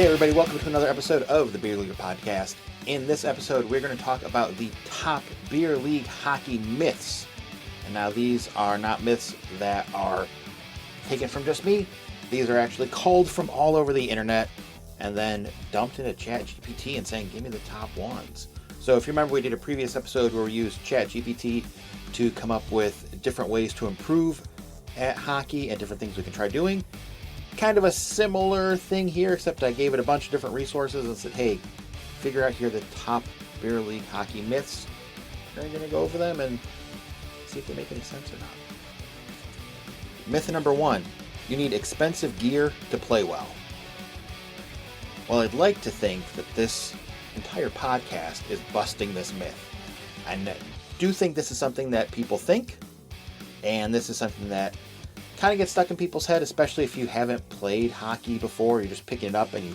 Hey everybody, welcome to another episode of the Beer Leaguer Podcast. In this episode, we're going to talk about the top beer league hockey myths. And now these are not myths that are taken from just me. These are actually culled from all over the internet and then dumped into ChatGPT and saying, give me the top ones. So if you remember, we did a previous episode where we used ChatGPT to come up with different ways to improve at hockey and different things we can try doing. Kind of a similar thing here, except I gave it a bunch of different resources and said, hey, figure out here the top beer league hockey myths. We're going to go over them and see if they make any sense or not. Myth number 1, you need expensive gear to play well. Well, I'd like to think that this entire podcast is busting this myth. I do think this is something that people think, and this is something that kind of gets stuck in people's head, especially if you haven't played hockey before. You're just picking it up and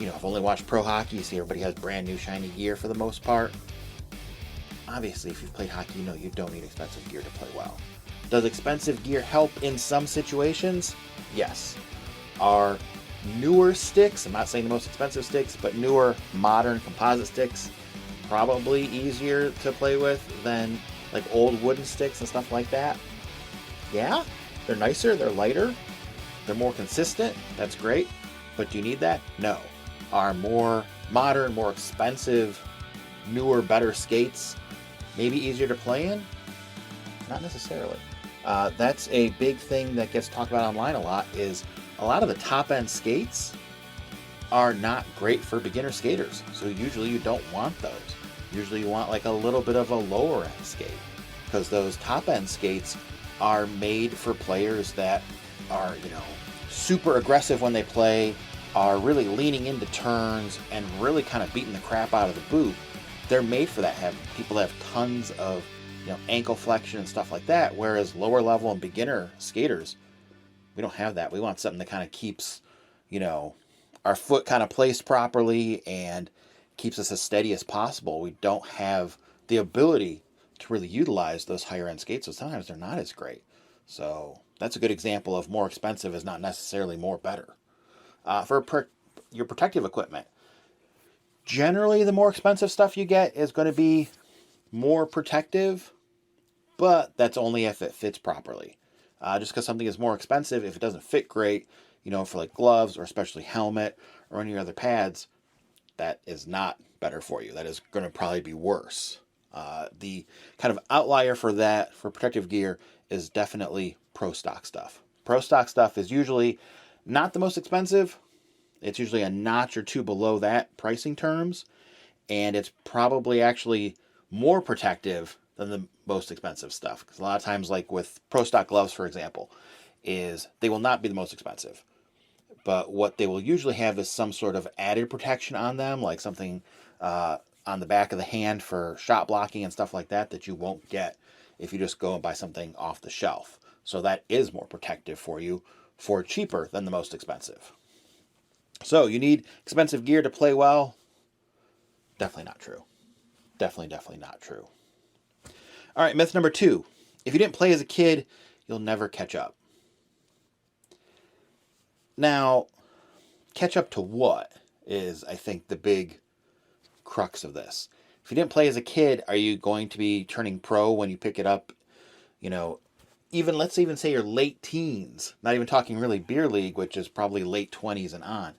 you have only watched pro hockey. You see everybody has brand new shiny gear for the most part. Obviously, if you've played hockey, you know you don't need expensive gear to play well. Does expensive gear help in some situations? Yes. Are newer sticks, I'm not saying the most expensive sticks, but newer modern composite sticks probably easier to play with than like old wooden sticks and stuff like that? Yeah. They're nicer, they're lighter, they're more consistent, that's great, but do you need that? No. Are more modern, more expensive, newer, better skates maybe easier to play in? Not necessarily. That's a big thing that gets talked about online a lot, is a lot of the top-end skates are not great for beginner skaters, so usually you don't want those. Usually you want like a little bit of a lower-end skate, because those top-end skates are made for players that are, super aggressive when they play, are really leaning into turns and really kind of beating the crap out of the boot. They're made for that. People have tons of, ankle flexion and stuff like that, whereas lower level and beginner skaters, we don't have that. We want something that kind of keeps, our foot kind of placed properly and keeps us as steady as possible. We don't have the ability to really utilize those higher end skates, so sometimes they're not as great. So that's a good example of more expensive is not necessarily more better. For your protective equipment, generally the more expensive stuff you get is going to be more protective, but that's only if it fits properly. Just because something is more expensive, if it doesn't fit great, for like gloves or especially helmet or any other pads, that is not better for you. That is going to probably be worse. The kind of outlier for that, for protective gear, is definitely pro stock stuff. Pro stock stuff is usually not the most expensive. It's usually a notch or two below that pricing terms, and it's probably actually more protective than the most expensive stuff. Because a lot of times, like with pro stock gloves, for example, is they will not be the most expensive. But what they will usually have is some sort of added protection on them, like something on the back of the hand for shot blocking and stuff like that you won't get if you just go and buy something off the shelf. So that is more protective for you for cheaper than the most expensive. So you need expensive gear to play well? Definitely not true. Definitely not true. All right, myth number 2. If you didn't play as a kid, you'll never catch up. Now, catch up to what is, I think, the big crux of this. If you didn't play as a kid, are you going to be turning pro when you pick it up, let's even say you're late teens, not even talking really beer league, which is probably late 20s and on.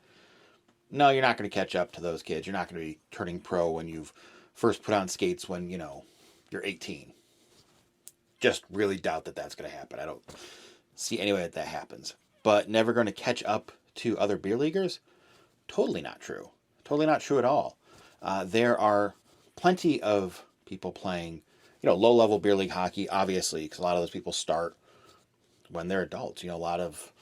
No, you're not going to catch up to those kids. You're not going to be turning pro when you've first put on skates when, you're 18. Just really doubt that that's going to happen. I don't see any way that happens. But never going to catch up to other beer leaguers? Totally not true. Totally not true at all. There are plenty of people playing, low-level beer league hockey, obviously, because a lot of those people start when they're adults. A lot of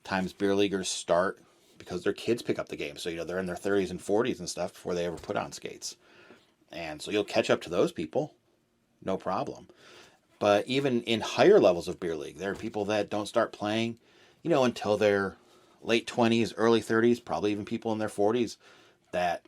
times beer leaguers start because their kids pick up the game. So, they're in their 30s and 40s and stuff before they ever put on skates. And so you'll catch up to those people, no problem. But even in higher levels of beer league, there are people that don't start playing, until their late 20s, early 30s, probably even people in their 40s that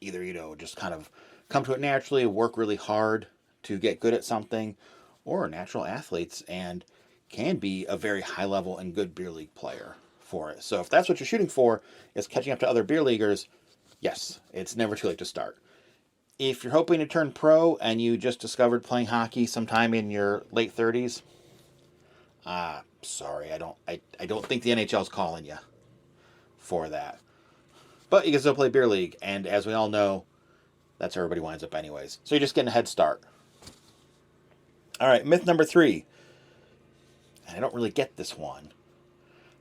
either, just kind of come to it naturally, work really hard to get good at something, or natural athletes and can be a very high level and good beer league player for it. So if that's what you're shooting for, is catching up to other beer leaguers, yes, it's never too late to start. If you're hoping to turn pro and you just discovered playing hockey sometime in your late 30s, sorry, I don't think the NHL's calling you for that. But you can still play beer league, and as we all know, that's where everybody winds up anyways. So you're just getting a head start. All right, myth number 3. And I don't really get this one.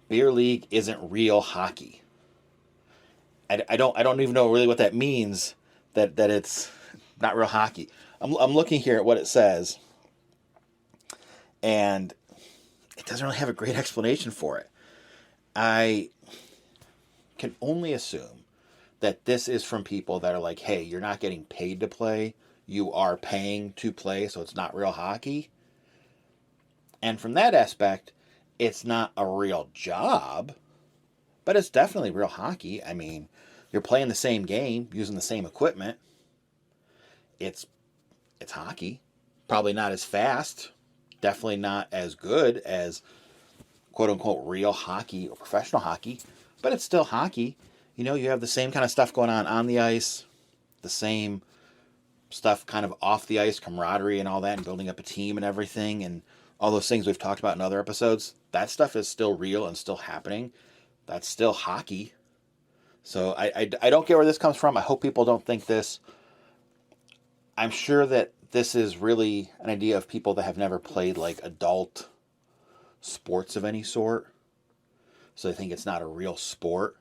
Beer league isn't real hockey. I don't even know really what that means. That it's not real hockey. I'm looking here at what it says, and it doesn't really have a great explanation for it. I can only assume that this is from people that are like, hey, you're not getting paid to play. You are paying to play, so it's not real hockey. And from that aspect, it's not a real job, but it's definitely real hockey. I mean, you're playing the same game, using the same equipment. It's hockey. Probably not as fast. Definitely not as good as quote-unquote real hockey or professional hockey. But it's still hockey. You know, you have the same kind of stuff going on the ice. The same stuff kind of off the ice, camaraderie and all that, and building up a team and everything. And all those things we've talked about in other episodes. That stuff is still real and still happening. That's still hockey. So I don't get where this comes from. I hope people don't think this. I'm sure that this is really an idea of people that have never played like adult sports of any sort. So they think it's not a real sport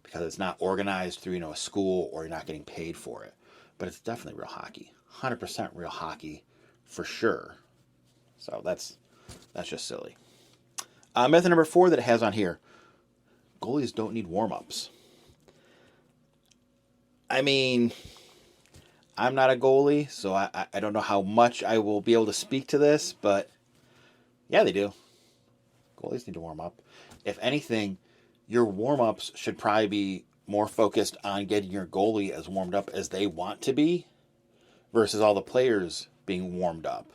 because it's not organized through, a school, or you're not getting paid for it. But it's definitely real hockey. 100% real hockey for sure. So that's just silly. Method number 4 that it has on here. Goalies don't need warm-ups. I mean, I'm not a goalie, so I don't know how much I will be able to speak to this, but yeah, they do. Goalies need to warm up. If anything, your warm-ups should probably be more focused on getting your goalie as warmed up as they want to be versus all the players being warmed up.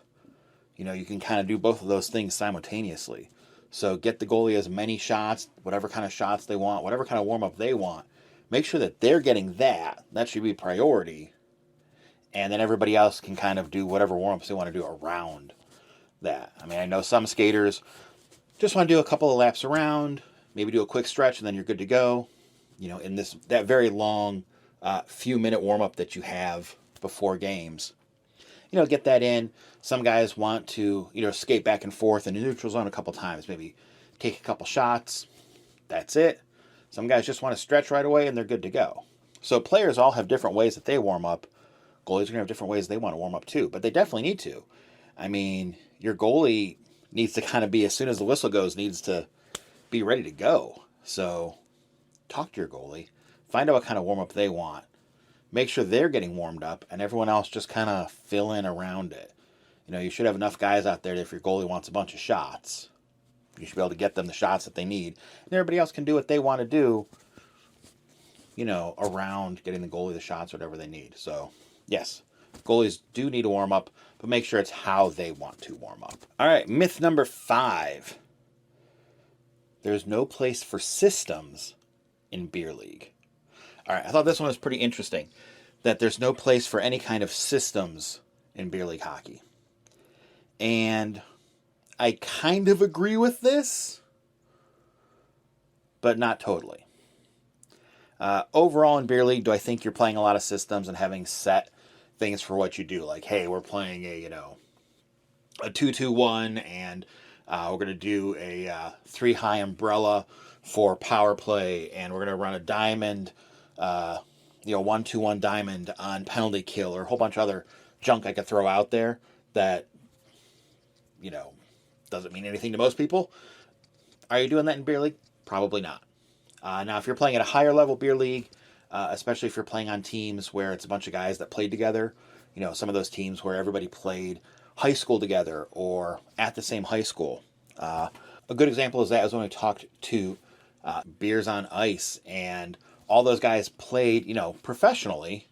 You can kind of do both of those things simultaneously. So get the goalie as many shots, whatever kind of shots they want, whatever kind of warm-up they want. Make sure that they're getting that. That should be priority. And then everybody else can kind of do whatever warm-ups they want to do around that. I mean, I know some skaters just want to do a couple of laps around, maybe do a quick stretch, and then you're good to go. In that very long few-minute warm-up that you have before games. Get that in. Some guys want to, skate back and forth in the neutral zone a couple times. Maybe take a couple shots. That's it. Some guys just want to stretch right away and they're good to go. So players all have different ways that they warm up. Goalies are going to have different ways they want to warm up too. But they definitely need to. I mean, your goalie needs to kind of be, as soon as the whistle goes, needs to be ready to go. So talk to your goalie. Find out what kind of warm up they want. Make sure they're getting warmed up, and everyone else just kind of fill in around it. You should have enough guys out there that if your goalie wants a bunch of shots, you should be able to get them the shots that they need. And everybody else can do what they want to do, around getting the goalie the shots, whatever they need. So, yes, goalies do need to warm up, but make sure it's how they want to warm up. All right, myth number 5. There's no place for systems in beer league. All right, I thought this one was pretty interesting, that there's no place for any kind of systems in beer league hockey. And I kind of agree with this, but not totally. Overall in beer league, do I think you're playing a lot of systems and having set things for what you do? Like, hey, we're playing a 2-2-1, and we're going to do a 3-high umbrella for power play, and we're going to run a diamond, 1-2-1 diamond on penalty kill, or a whole bunch of other junk I could throw out there that, doesn't mean anything to most people. Are you doing that in beer league? Probably not. Now, if you're playing at a higher level beer league, especially if you're playing on teams where it's a bunch of guys that played together, some of those teams where everybody played high school together or at the same high school. A good example is that is when we talked to Beers on Ice, and all those guys played, professionally,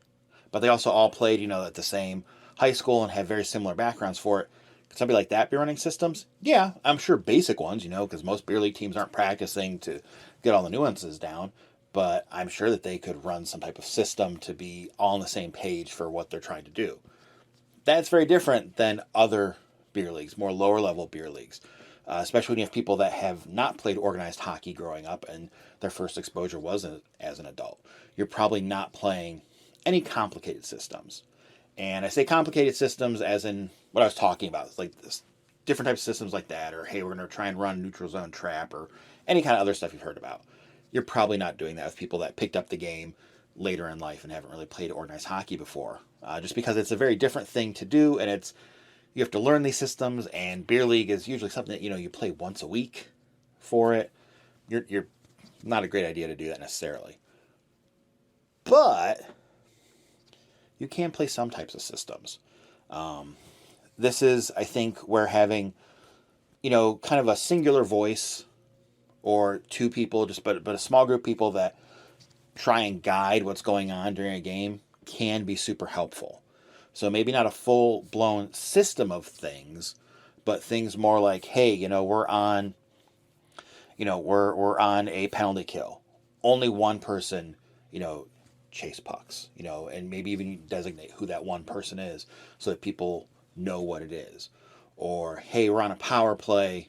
but they also all played, at the same high school and had very similar backgrounds for it. Could somebody like that be running systems? Yeah, I'm sure basic ones, because most beer league teams aren't practicing to get all the nuances down. But I'm sure that they could run some type of system to be all on the same page for what they're trying to do. That's very different than other beer leagues, more lower level beer leagues, especially when you have people that have not played organized hockey growing up and their first exposure was as an adult. You're probably not playing any complicated systems. And I say complicated systems as in what I was talking about. It's like this, different types of systems like that, or hey, we're going to try and run neutral zone trap, or any kind of other stuff you've heard about. You're probably not doing that with people that picked up the game later in life and haven't really played organized hockey before. Just because it's a very different thing to do, and you have to learn these systems, and beer league is usually something that you play once a week for it. You're not a great idea to do that necessarily. But you can play some types of systems. This is, I think, where having, kind of a singular voice or two people, but a small group of people that try and guide what's going on during a game can be super helpful. So maybe not a full-blown system of things, but things more like, hey, we're on a penalty kill. Only one person, chase pucks, and maybe even designate who that one person is so that people know what it is. Or, hey, we're on a power play.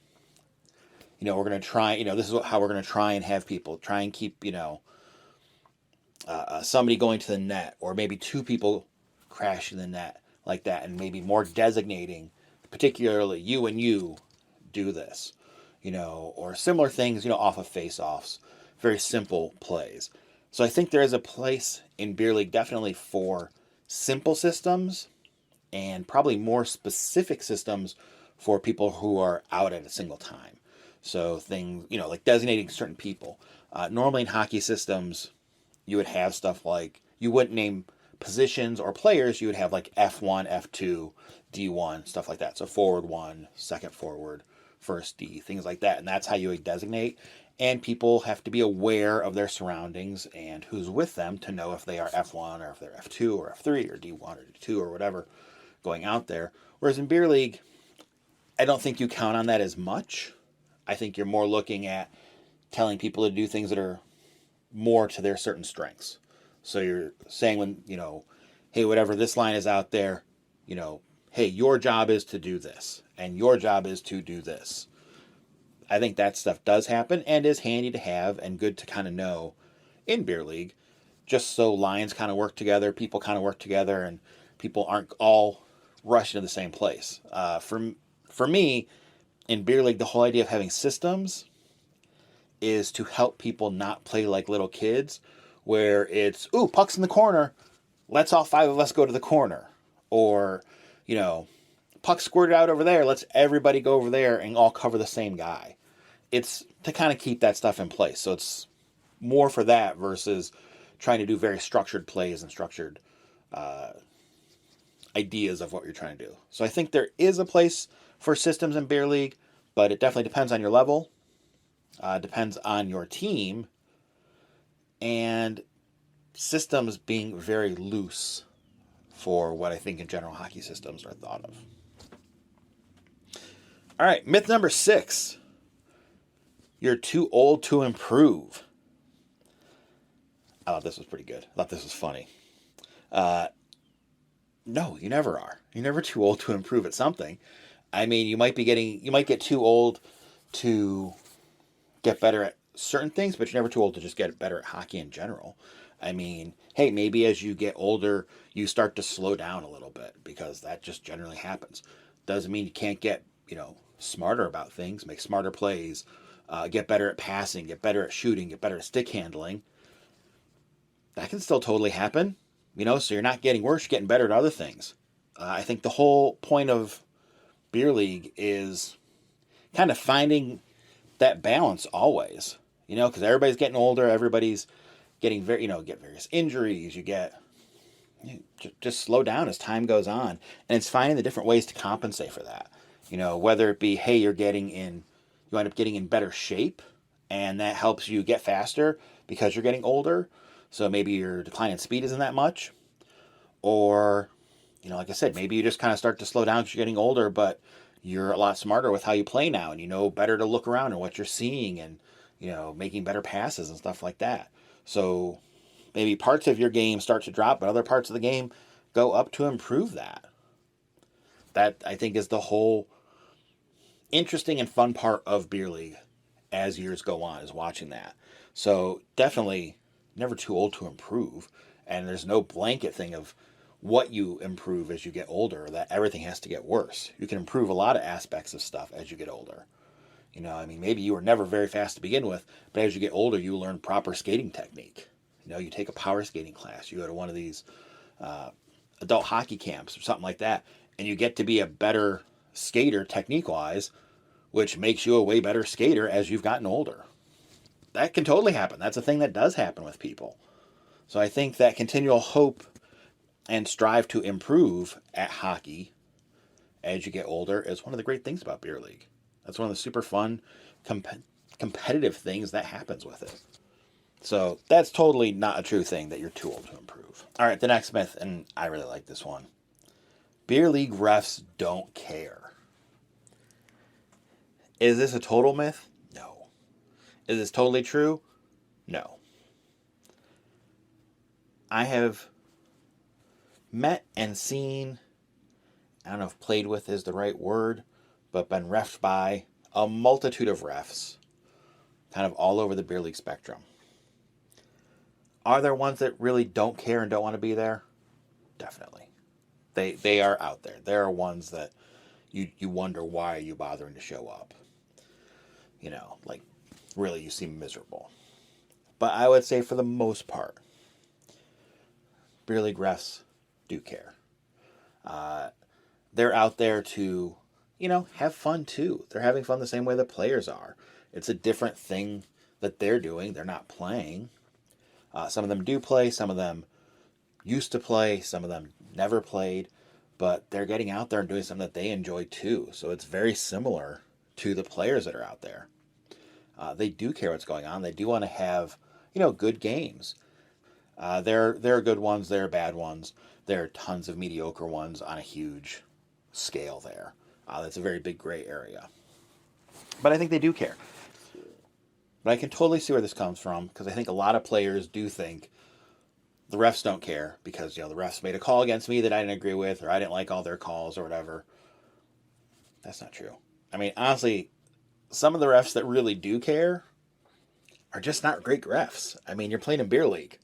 We're going to try, this is how we're going to try and have people try and keep, somebody going to the net, or maybe two people crashing the net like that, and maybe more designating, particularly you and you do this, or similar things, off of face-offs, very simple plays. So I think there is a place in beer league definitely for simple systems and probably more specific systems for people who are out at a single time. So things, like designating certain people. Normally in hockey systems, you would have stuff like, you wouldn't name positions or players, you would have like F1, F2, D1, stuff like that. So forward 1, second forward, first D, things like that. And that's how you would designate. And people have to be aware of their surroundings and who's with them to know if they are F1 or if they're F2 or F3 or D1 or D2 or whatever going out there. Whereas in beer league, I don't think you count on that as much. I think you're more looking at telling people to do things that are more to their certain strengths. So you're saying when, hey, whatever this line is out there, hey, your job is to do this, and your job is to do this. I think that stuff does happen and is handy to have and good to kind of know in beer league, just so lines kind of work together, people kind of work together, and people aren't all rushing to the same place. For me, in beer league, the whole idea of having systems is to help people not play like little kids, where it's, ooh, puck's in the corner, let's all 5 of us go to the corner. Or, puck squirted out over there, let's everybody go over there and all cover the same guy. It's to kind of keep that stuff in place. So it's more for that versus trying to do very structured plays and structured ideas of what you're trying to do. So I think there is a place for systems in beer league, but it definitely depends on your level, depends on your team, and systems being very loose for what I think in general hockey systems are thought of. All right, myth number 6. You're too old to improve. I thought this was pretty good. I thought this was funny. No, you never are. You're never too old to improve at something. I mean, you might get too old to get better at certain things, but you're never too old to just get better at hockey in general. I mean, hey, maybe as you get older, you start to slow down a little bit, because that just generally happens. Doesn't mean you can't get, smarter about things, make smarter plays, get better at passing, get better at shooting, get better at stick handling. That can still totally happen, so you're not getting worse, you're getting better at other things. I think the whole point of beer league is kind of finding that balance always, because everybody's getting older, everybody's getting get various injuries, just slow down as time goes on, and it's finding the different ways to compensate for that. Whether it be, hey, you end up getting in better shape, and that helps you get faster because you're getting older, so maybe your decline in speed isn't that much. Or, like I said, maybe you just kind of start to slow down because you're getting older, but you're a lot smarter with how you play now, and you know better to look around and what you're seeing, and making better passes and stuff like that. So maybe parts of your game start to drop, but other parts of the game go up to improve that. That, I think, is the whole interesting and fun part of Beer League as years go on, is watching that. So definitely never too old to improve, and there's no blanket thing of what you improve as you get older, that everything has to get worse. You can improve a lot of aspects of stuff as you get older. Maybe you were never very fast to begin with, but as you get older, you learn proper skating technique. You take a power skating class, you go to one of these adult hockey camps or something like that, and you get to be a better skater technique-wise, which makes you a way better skater as you've gotten older. That can totally happen. That's a thing that does happen with people. So I think that continual hope and strive to improve at hockey as you get older is one of the great things about Beer League. That's one of the super fun, competitive things that happens with it. So that's totally not a true thing that you're too old to improve. All right, the next myth, and I really like this one. Beer League refs don't care. Is this a total myth? No. Is this totally true? No. I have met and seen, I don't know if played with is the right word, but been reffed by a multitude of refs, kind of all over the Beer League spectrum. Are there ones that really don't care and don't want to be there? Definitely. They are out there. There are ones that you wonder, why are you bothering to show up? Really, you seem miserable. But I would say for the most part, Beer League refs do care. They're out there to, have fun too. They're having fun the same way the players are. It's a different thing that they're doing. They're not playing. Some of them do play. Some of them used to play. Some of them never played. But they're getting out there and doing something that they enjoy too. So it's very similar to the players that are out there. They do care what's going on. They do want to have, good games. There are good ones. There are bad ones. There are tons of mediocre ones on a huge scale there. That's a very big gray area. But I think they do care. But I can totally see where this comes from, because I think a lot of players do think the refs don't care because, the refs made a call against me that I didn't agree with, or I didn't like all their calls or whatever. That's not true. Honestly, some of the refs that really do care are just not great refs. You're playing in Beer League,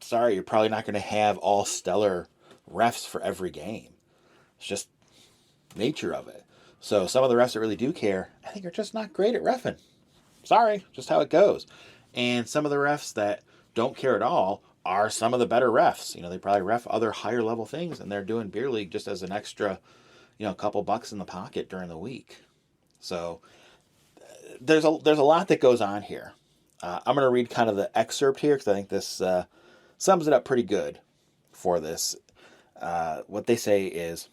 Sorry, you're probably not going to have all stellar refs for every game. It's just nature of it. So some of the refs that really do care, I think, are just not great at reffing. Sorry, just how it goes. And some of the refs that don't care at all are some of the better refs. They probably ref other higher level things, and they're doing Beer League just as an extra, a couple bucks in the pocket during the week. So there's a lot that goes on here. I'm going to read kind of the excerpt here, because I think this sums it up pretty good for this. What they say is,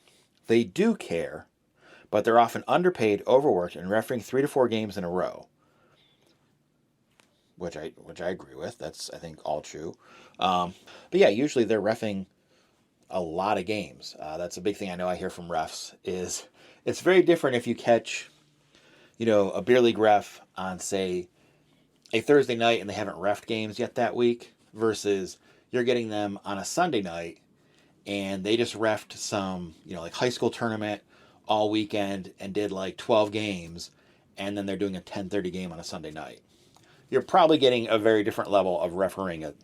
they do care, but they're often underpaid, overworked, and refereeing 3 to 4 games in a row. Which I agree with. That's, I think, all true. But yeah, usually they're reffing a lot of games. That's a big thing I know I hear from refs, is it's very different if you catch, a Beer League ref on, say, a Thursday night and they haven't reffed games yet that week, versus you're getting them on a Sunday night and they just reffed some, high school tournament all weekend and did 12 games, and then they're doing a 10:30 game on a Sunday night. You're probably getting a very different level of refereeing it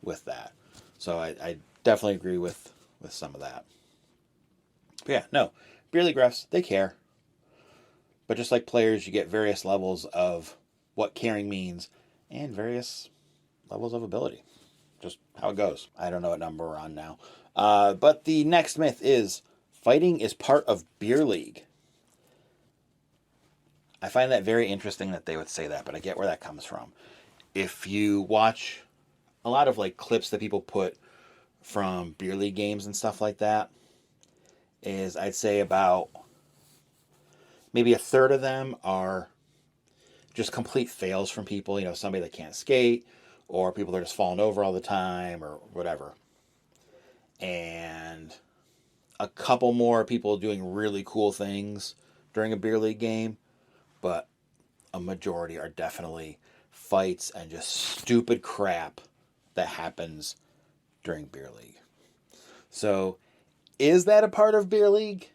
with that. So I definitely agree with some of that. But yeah, no, Beer League refs, they care. But just like players, you get various levels of what caring means and various levels of ability. Just how it goes. I don't know what number we're on now. But the next myth is, fighting is part of Beer League. I find that very interesting that they would say that, but I get where that comes from. If you watch a lot of clips that people put from Beer League games and stuff like that, is I'd say about maybe a third of them are just complete fails from people, somebody that can't skate, or people that are just falling over all the time, or whatever. And a couple more people doing really cool things during a beer league game, but a majority are definitely fights and just stupid crap that happens during beer league. So, is that a part of beer league?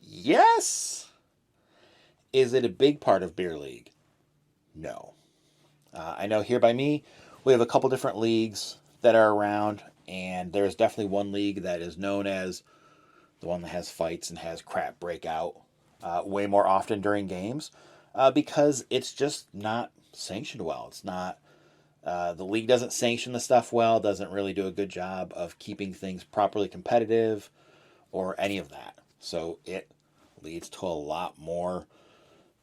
Yes. Is it a big part of beer league? No. I know here by me, we have a couple different leagues that are around, and there's definitely one league that is known as the one that has fights and has crap break out way more often during games because it's just not sanctioned well. It's not, the league doesn't sanction the stuff well, doesn't really do a good job of keeping things properly competitive or any of that. So it leads to a lot more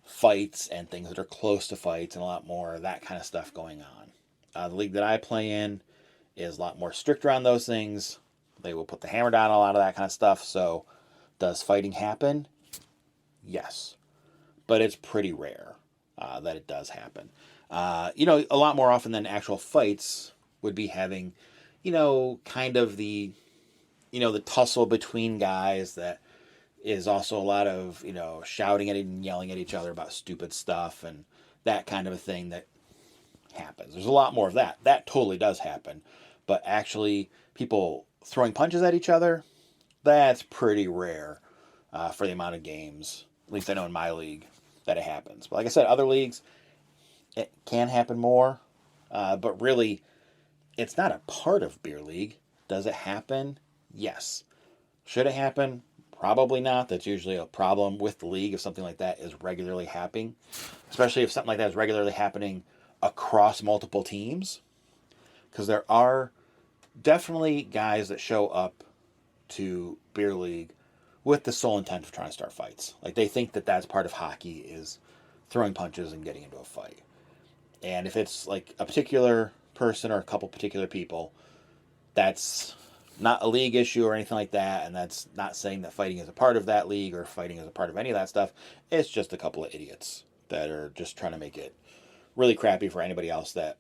fights and things that are close to fights and a lot more of that kind of stuff going on. The league that I play in is a lot more stricter on those things. They will put the hammer down on a lot of that kind of stuff. So does fighting happen? Yes. But it's pretty rare that it does happen. A lot more often than actual fights would be having, kind of the tussle between guys that is also a lot of, shouting at and yelling at each other about stupid stuff and that kind of a thing that happens. There's a lot more of that. That totally does happen. But actually, people throwing punches at each other, that's pretty rare for the amount of games, at least I know in my league, that it happens. But like I said, other leagues, it can happen more. But really, it's not a part of beer league. Does it happen? Yes. Should it happen? Probably not. That's usually a problem with the league if something like that is regularly happening, especially if something like that is regularly happening across multiple teams, because there are definitely guys that show up to beer league with the sole intent of trying to start fights. Like they think that that's part of hockey is throwing punches and getting into a fight. And if it's like a particular person or a couple particular people, that's not a league issue or anything like that, and that's not saying that fighting is a part of that league or fighting is a part of any of that stuff. It's just a couple of idiots that are just trying to make it really crappy for anybody else that,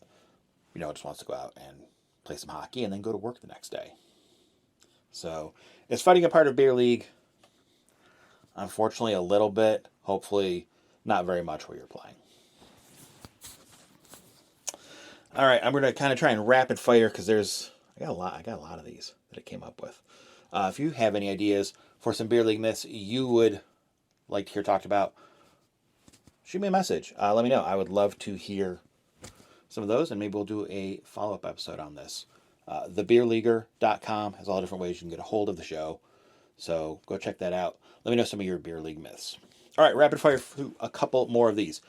just wants to go out and play some hockey and then go to work the next day. So, is fighting a part of beer league? Unfortunately, a little bit. Hopefully, not very much where you're playing. All right, I'm going to kind of try and rapid fire because I got a lot of these that I came up with. If you have any ideas for some beer league myths you would like to hear talked about, shoot me a message. Let me know. I would love to hear some of those, and maybe we'll do a follow-up episode on this. Thebeerleaguer.com has all the different ways you can get a hold of the show. So go check that out. Let me know some of your beer league myths. All right, rapid fire through a couple more of these.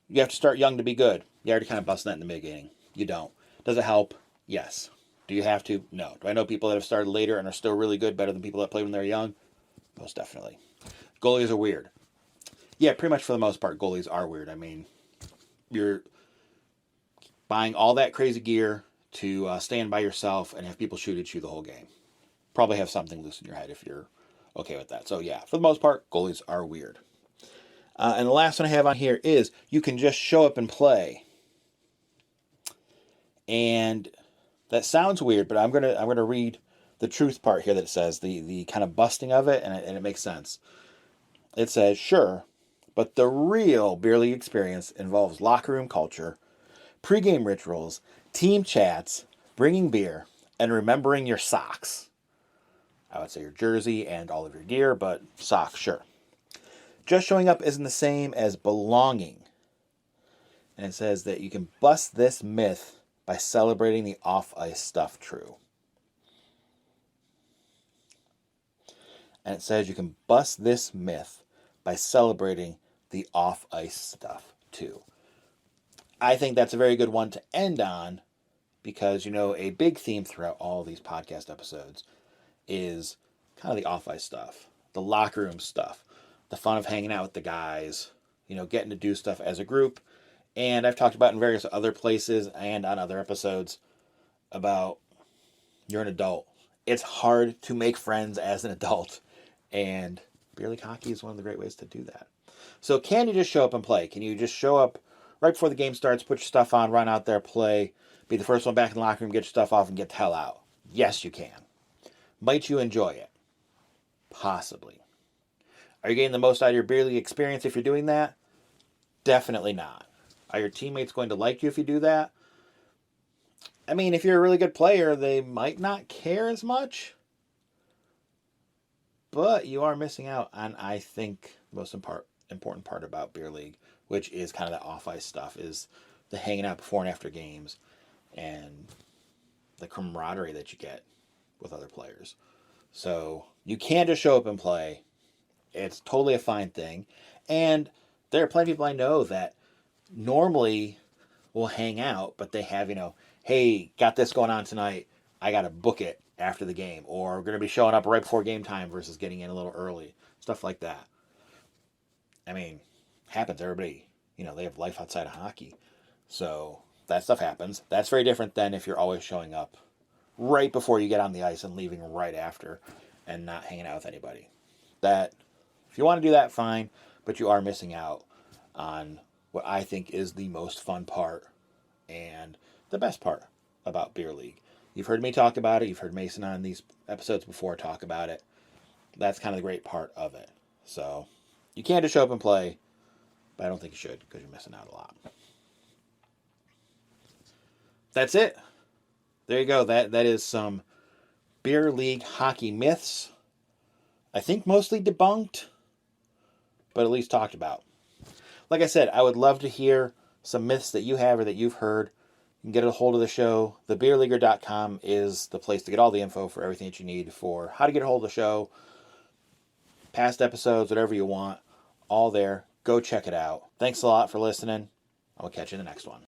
You have to start young to be good. You already kind of busted that in the beginning. You don't. Does it help? Yes. Do you have to? No. Do I know people that have started later and are still really good, better than people that played when they're young? Most definitely. Goalies are weird. Yeah, pretty much for the most part, goalies are weird. I mean, you're buying all that crazy gear to stand by yourself and have people shoot at you the whole game. Probably have something loose in your head if you're okay with that. So yeah, for the most part, goalies are weird. And the last one I have on here is you can just show up and play. And that sounds weird, but I'm gonna read the truth part here that it says, the kind of busting of it, and it makes sense. It says, sure, but the real beer league experience involves locker room culture, pregame rituals, team chats, bringing beer, and remembering your socks. I would say your jersey and all of your gear, but socks, sure. Just showing up isn't the same as belonging. And it says that you can bust this myth by celebrating the off-ice stuff true. And it says you can bust this myth by celebrating the off-ice stuff too. I think that's a very good one to end on because, a big theme throughout all these podcast episodes is kind of the off-ice stuff, the locker room stuff, the fun of hanging out with the guys, getting to do stuff as a group. And I've talked about in various other places and on other episodes about you're an adult. It's hard to make friends as an adult. And beer league hockey is one of the great ways to do that. So can you just show up and play? Can you just show up right before the game starts, put your stuff on, run out there, play, be the first one back in the locker room, get your stuff off, and get the hell out? Yes, you can. Might you enjoy it? Possibly. Are you getting the most out of your beer league experience if you're doing that? Definitely not. Are your teammates going to like you if you do that? I mean, if you're a really good player, they might not care as much. But you are missing out on, I think, the most important part about beer league, which is kind of that off-ice stuff, is the hanging out before and after games and the camaraderie that you get with other players. So you can't just show up and play. It's totally a fine thing. And there are plenty of people I know that normally will hang out, but they have, hey, got this going on tonight. I got to book it after the game. Or we're going to be showing up right before game time versus getting in a little early. Stuff like that. I mean, happens. Everybody, they have life outside of hockey. So that stuff happens. That's very different than if you're always showing up right before you get on the ice and leaving right after and not hanging out with anybody. That, if you want to do that, fine, but you are missing out on what I think is the most fun part and the best part about beer league. You've heard me talk about it. You've heard Mason on these episodes before talk about it. That's kind of the great part of it. So you can't just show up and play, but I don't think you should because you're missing out a lot. That's it. There you go. That is some beer league hockey myths. I think mostly debunked, but at least talked about. Like I said, I would love to hear some myths that you have or that you've heard. You can get a hold of the show. Thebeerleaguer.com is the place to get all the info for everything that you need for how to get a hold of the show, past episodes, whatever you want, all there. Go check it out. Thanks a lot for listening. I will catch you in the next one.